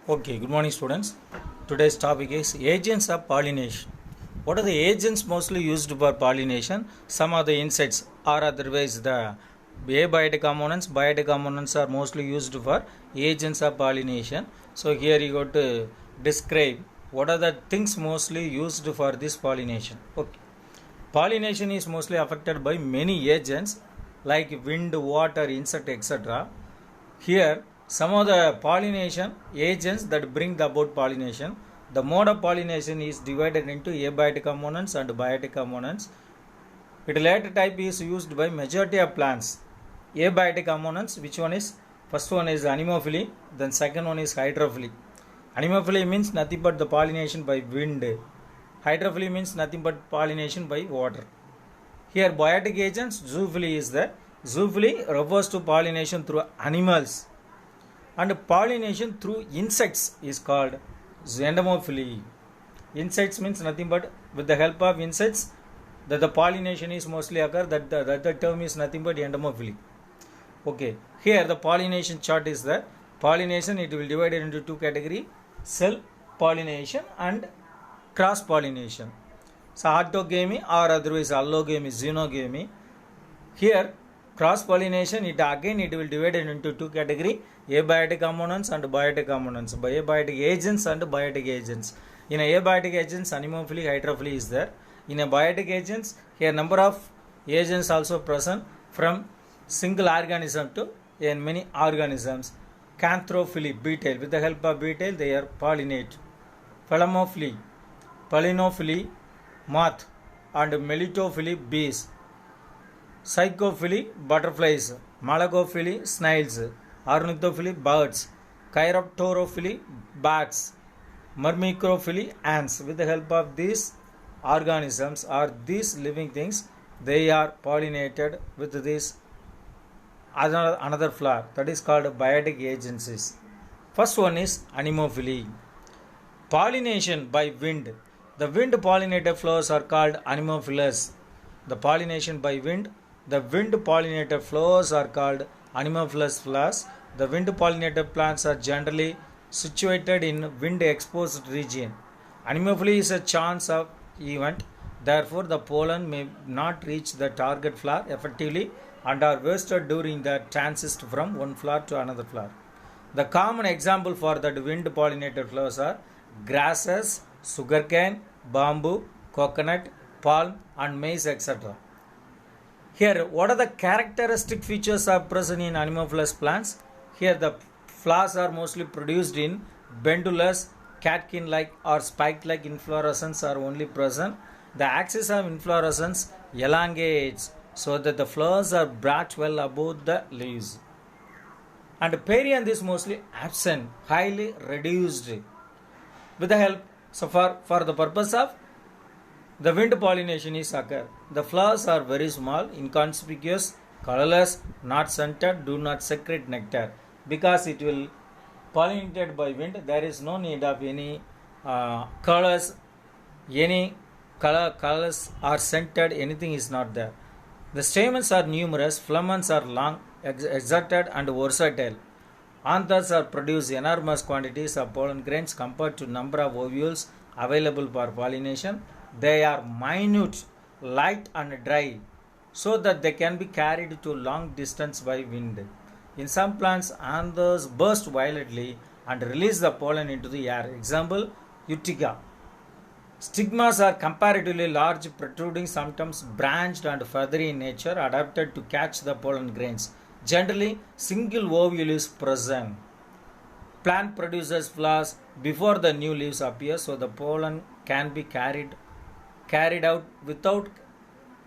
Okay, good morning, students. Today's topic is agents of pollination. What are the agents mostly used for pollination? Some of the insects, or otherwise the abiotic components. Biotic components are mostly used for agents of pollination. So here you got to describe what are the things mostly used for this pollination. Okay, pollination is mostly affected by many agents like wind, water, insect, etc. Here, some of the pollination agents that bring about pollination. The mode of pollination is divided into abiotic components and biotic components. Its latter type is used by majority of plants. Abiotic components, which one is? First one is anemophily, then second one is hydrophily. Anemophily means nothing but the pollination by wind. Hydrophily means nothing but pollination by water. Here, biotic agents, zoophily is there. Zoophily refers to pollination through animals, and pollination through insects is called entomophily. Insects means nothing but with the help of insects that the pollination is mostly occur. That term is nothing but entomophily. Okay, here the pollination chart is there. Pollination, it will divide it into two categories: self pollination and cross pollination. So autogamy or otherwise allogamy, xenogamy. Here cross pollination, it will divide it into two categories: abiotic components and biotic components. By abiotic agents and biotic agents. In abiotic agents, anemophily, hydrophily is there. In a biotic agents, here number of agents also present from single organism to many organisms. Canthrophily, beetle. With the help of beetle, they are pollinate. Phelomophily, pollinophily, moth, and melitophily, bees. Psychophily, butterflies. Malacophily, snails. Ornithophily, birds. Chiropterophily, bats. Myrmecophily, ants. With the help of these organisms or these living things, they are pollinated with this another flower, that is called biotic agencies. First one is anemophily. Pollination by wind. The wind pollinated flowers are called anemophilous. The pollination by wind. The wind pollinated flowers are called anemophilous flowers. The wind pollinated plants are generally situated in wind exposed region. Anemophily is a chance of event. Therefore, the pollen may not reach the target flower effectively and are wasted during the transit from one flower to another flower. The common example for that wind pollinated flowers are grasses, sugarcane, bamboo, coconut, palm, and maize, etc. Here, what are the characteristic features are present in anemophilous plants? Here, the flowers are mostly produced in pendulous, catkin-like or spike-like inflorescence are only present. The axis of inflorescence elongates so that the flowers are brought well above the leaves. And perianth is mostly absent, highly reduced. With the help, so for the purpose of the wind pollination is occur. The flowers are very small, inconspicuous, colorless, not scented, do not secrete nectar. Because it will pollinated by wind, there is no need of any colors, any colors are scented, anything is not there. The stamens are numerous, filaments are long, exerted and versatile. Anthers are produce enormous quantities of pollen grains compared to number of ovules available for pollination. They are minute, light and dry, so that they can be carried to long distance by wind. In some plants, anthers burst violently and release the pollen into the air. Example, Urtica. Stigmas are comparatively large, protruding, sometimes branched and feathery in nature, adapted to catch the pollen grains. Generally, single ovule is present. Plant produces flowers before the new leaves appear, so the pollen can be carried out without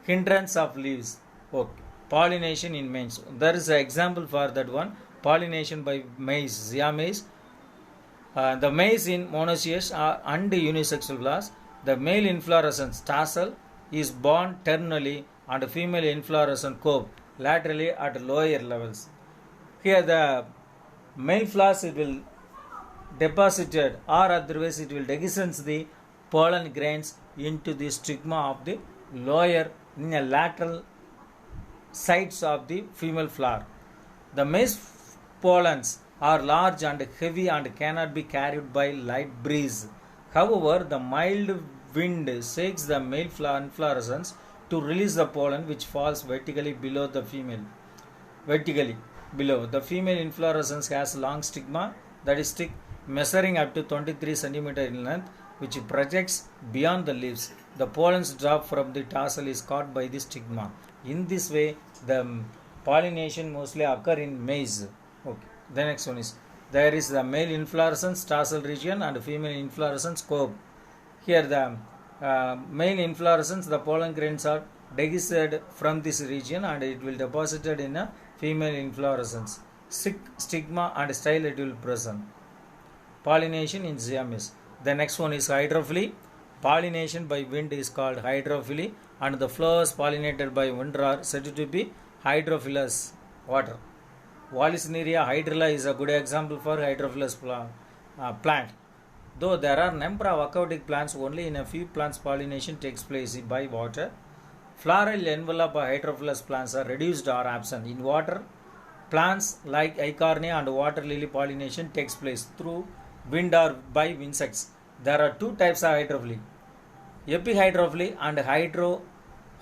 hindrance of leaves. Okay. Pollination in maize. There is an example for that one. Pollination by maize, Zea maize. The maize in monoecious and unisexual flowers. The male inflorescence tassel is born terminally and female inflorescence cope laterally at lower levels. Here the male flowers it will deposited or otherwise it will dehiscence the pollen grains into the stigma of the lower in a lateral sides of the female flower. The maize pollens are large and heavy and cannot be carried by light breeze. However, the mild wind shakes the male inflorescence to release the pollen which falls vertically below the female. Vertically below. The female inflorescence has long stigma that is thick, measuring up to 23 cm in length, which projects beyond the leaves. The pollens drop from the tassel is caught by the stigma. In this way, the pollination mostly occur in maize. Okay. The next one is there is the male inflorescence tassel region and female inflorescence cope. Here the male inflorescence, the pollen grains are dehisced from this region and it will deposited in a female inflorescence. Stigma and style it will present. Pollination in zymes. The next one is hydrophily. Pollination by wind is called hydrophily and the flowers pollinated by wind are said to be hydrophilous water. Wallisneria hydrilla is a good example for hydrophilous plant. Though there are number of aquatic plants, only in a few plants pollination takes place by water. Floral envelope of hydrophilous plants are reduced or absent. In water, plants like eichhornia and water lily pollination takes place through wind or by insects. There are two types of hydrophily, epihydrophily and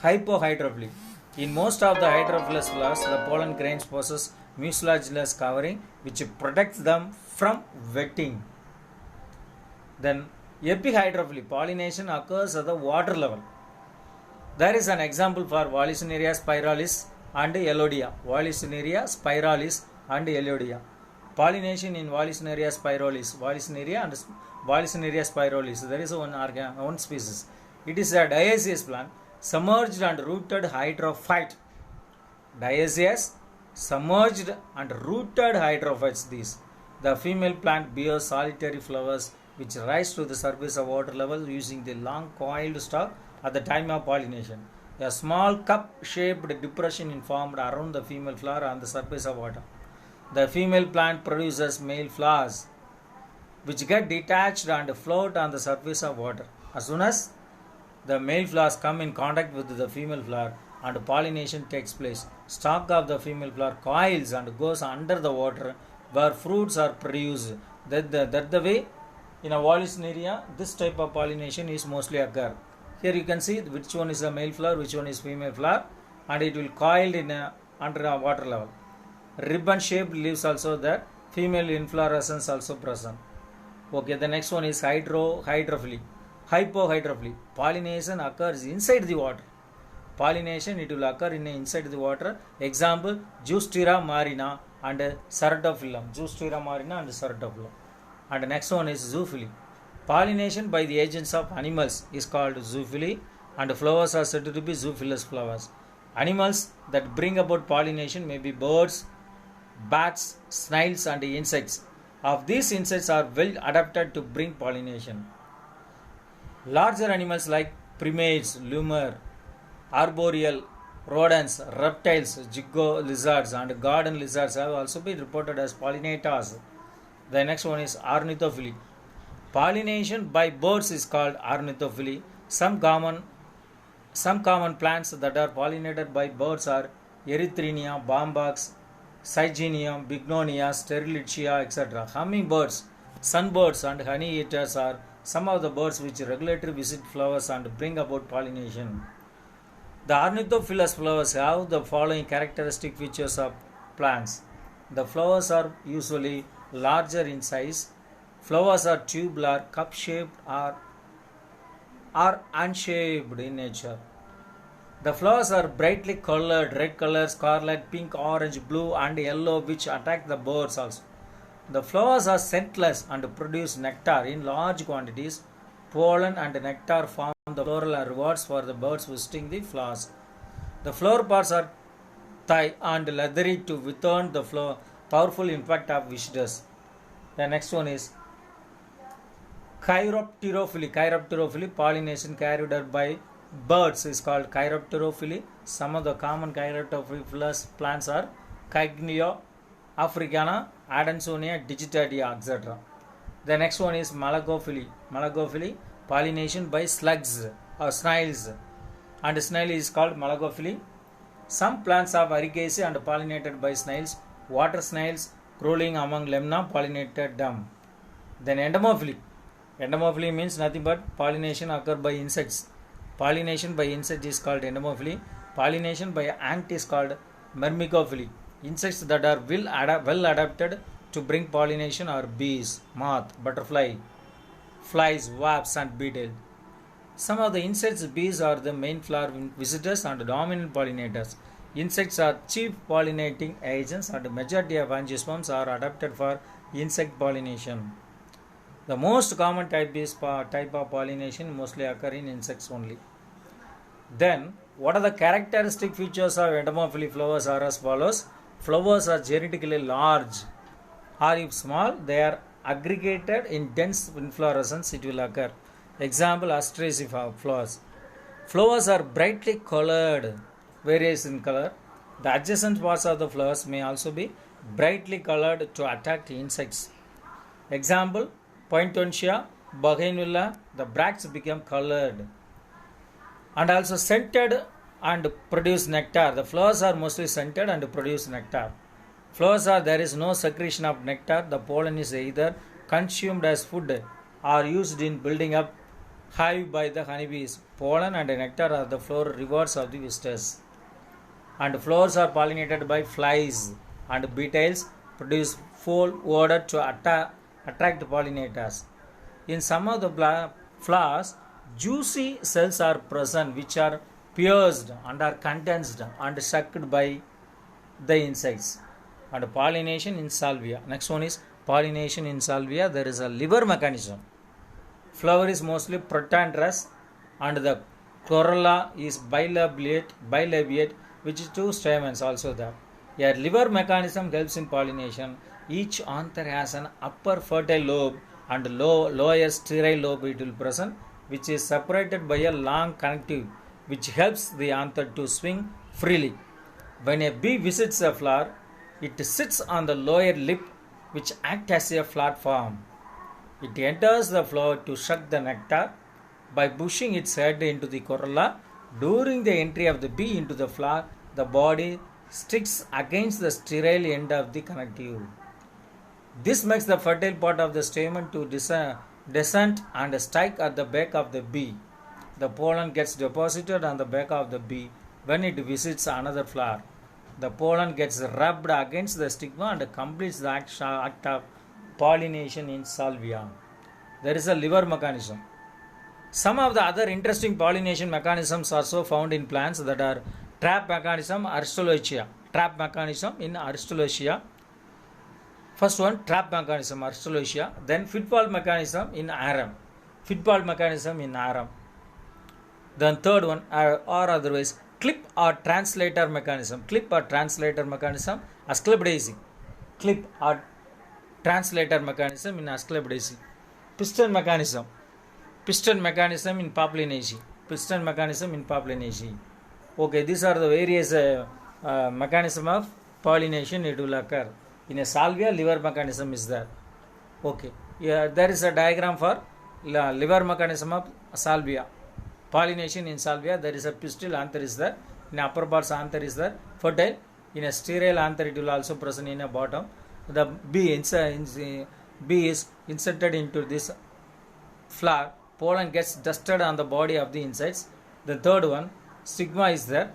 hypohydrophily. In most of the hydrophilous flowers, the pollen grains possess mucilaginous covering which protects them from wetting. Then epihydrophily pollination occurs at the water level. There is an example for Wallisneria spiralis and Elodea. Wallisneria spiralis and Elodea. Pollination in Wallisneria spiralis. Wallisneria spiralis. There is one species. It is a dioecious plant, submerged and rooted hydrophyte. Dioecious, submerged and rooted hydrophytes. These. The female plant bears solitary flowers which rise to the surface of water level using the long coiled stalk at the time of pollination. A small cup-shaped depression is formed around the female flower on the surface of water. The female plant produces male flowers which get detached and float on the surface of water. As soon as the male flowers come in contact with the female flower and pollination takes place, stalk of the female flower coils and goes under the water where fruits are produced. That's the way in a Wallisneria this type of pollination is mostly occur. Here you can see which one is a male flower, which one is female flower, and it will coiled in under a water level. Ribbon shaped leaves also there. Female inflorescence also present. Okay, the next one is hydrophily. Hypohydrophily. Pollination occurs inside the water. Pollination it will occur inside the water. Example, Zostera marina and Ceratophyllum. Zostera marina and Ceratophyllum. And next one is zoophily. Pollination by the agents of animals is called zoophily and flowers are said to be zoophilous flowers. Animals that bring about pollination may be birds, bats, snails and insects. Of these insects are well adapted to bring pollination. Larger animals like primates, lemur, arboreal, rodents, reptiles, gecko lizards and garden lizards have also been reported as pollinators. The next one is ornithophily. Pollination by birds is called ornithophily. Some common plants that are pollinated by birds are Erythrina, bombax, Syngenia, Bignonia, Sterilitia, etc. Hummingbirds, sunbirds and honey eaters are some of the birds which regularly visit flowers and bring about pollination. The ornithophilous flowers have the following characteristic features of plants. The flowers are usually larger in size. Flowers are tubular, cup-shaped or unshaped in nature. The flowers are brightly colored, red color, scarlet, pink, orange, blue and yellow which attract the birds also. The flowers are scentless and produce nectar in large quantities. Pollen and nectar form the floral rewards for the birds visiting the flowers. The flower parts are thick and leathery to withstand the powerful impact of visitors. The next one is chiropterophily. Chiropterophily, pollination carried out by birds is called chiropterophily. Some of the common chiropterophilous plants are Cygnea africana, Adansonia digitatia, etc. The next one is malagophily. Malagophily, pollination by slugs or snails, and snail is called malagophily. Some plants are ericaceae and pollinated by snails. Water snails, ruling among lemna pollinated them. Then entomophily. Entomophily means nothing but pollination occurred by insects. Pollination by insect is called entomophily. Pollination by ant is called myrmecophily. Insects that are well adapted to bring pollination are bees, moth, butterfly, flies, wasps and beetles. Some of the insects, bees are the main flower visitors and dominant pollinators. Insects are chief pollinating agents and majority of angiosperms are adapted for insect pollination. The most common type of pollination mostly occur in insects only. Then, what are the characteristic features of entomophily flowers are as follows. Flowers are genetically large, or if small, they are aggregated in dense inflorescence, it will occur. Example, asteraceae flowers. Flowers are brightly colored, various in color. The adjacent parts of the flowers may also be brightly colored to attract insects. Example, Pointoncia, Bougainvillea, the bracts become colored. And also scented and produce nectar. The flowers are mostly scented and produce nectar. Flowers are, there is no secretion of nectar. The pollen is either consumed as food or used in building up hive by the honeybees. Pollen and nectar are the flower rewards of the visitors. And flowers are pollinated by flies and beetles produce foul odor to attract pollinators. In some of the flowers, juicy cells are present which are pierced and are condensed and sucked by the insects. And pollination in salvia. Next one is pollination in salvia. There is a liver mechanism. Flower is mostly protandrous and the corolla is bilabiate which is two stamens also there. A liver mechanism helps in pollination. Each anther has an upper fertile lobe and lower sterile lobe it will present, which is separated by a long connective which helps the anther to swing freely. When a bee visits a flower, it sits on the lower lip which acts as a platform. It enters the flower to suck the nectar by pushing its head into the corolla. During the entry of the bee into the flower, the body sticks against the sterile end of the connective. This makes the fertile part of the stamen to descend and strike at the back of the bee. The pollen gets deposited on the back of the bee when it visits another flower. The pollen gets rubbed against the stigma and completes the act of pollination in salvia. There is a liver mechanism. Some of the other interesting pollination mechanisms are also found in plants that are trap mechanism, Aristolochia. Trap mechanism in Aristolochia. First one, trap mechanism, Aristolochia. Then footfall mechanism in arum. Footfall mechanism in arum. Then third one, or otherwise, clip or translator mechanism. Clip or translator mechanism, Asclepiadaceae. Clip or translator mechanism in Asclepiadaceae. Piston mechanism. Piston mechanism in Papilionaceae. Piston mechanism in Papilionaceae. Okay, these are the various mechanism of pollination it will occur. In a salvia, liver mechanism is there. Okay, yeah, there is a diagram for liver mechanism of salvia. Pollination in salvia, there is a pistil, anther is there. In upper parts, anther is there. Fertile, in a sterile anther, it will also present in a bottom. The bee is inserted into this flower. Pollen gets dusted on the body of the insects. The third one, stigma is there.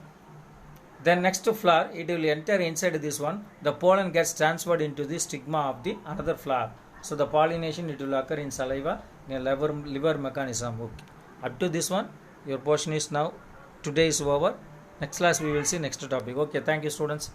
Then next to flower, it will enter inside this one. The pollen gets transferred into the stigma of the another flower. So the pollination it will occur in saliva in a liver mechanism. Okay. Up to this one, your portion is now today is over. Next class we will see next topic. Okay, thank you students.